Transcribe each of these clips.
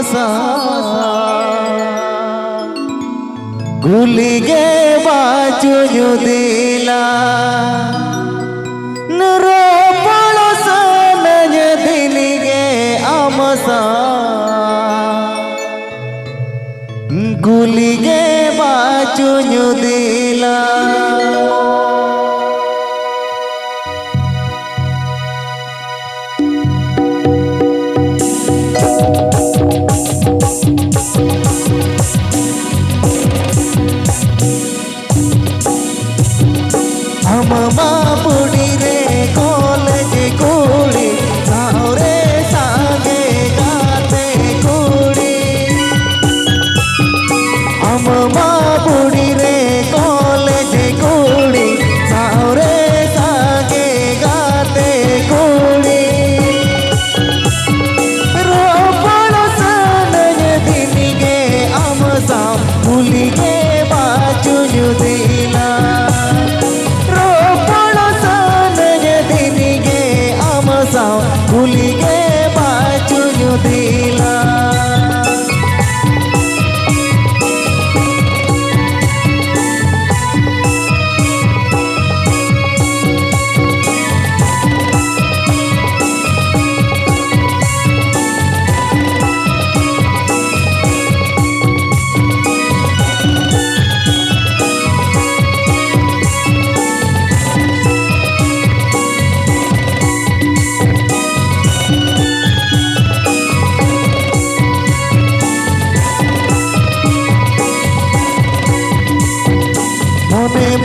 आमसा गुलिगे बाचु दिला नरो पड़ोस नज दिलिगे आमसा गुलिगे बाचु दिला अम्मा बुढ़ी रे कॉलेज कुड़ी सावरे सागे गाते कुड़ी अम्मा बुढ़ी रे कॉलेज कुड़ी सावरे सागे गाते कुड़ी रोपड़ सनज दिनिगे आमसा भूलिगे बाचु दिला गुलिगे बाचु दिला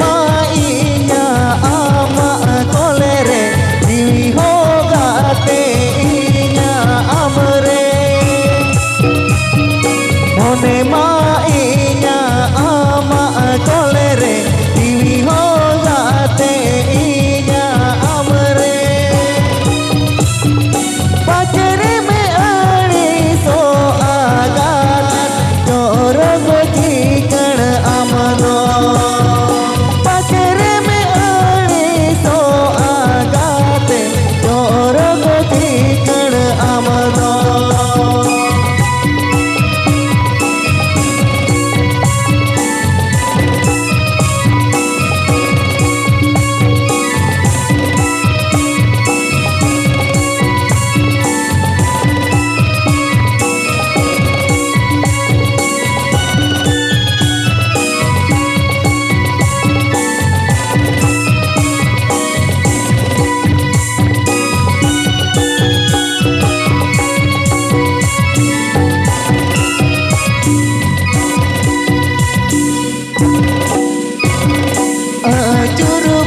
माइया आमा कोलेरे जीवी हो गाते इया अमरे मोने माइया आमा कोलेरे जीवी हो गाते इया अमरे पचरे में आड़ी सो आगात चोर गोची कण अमरो चुरू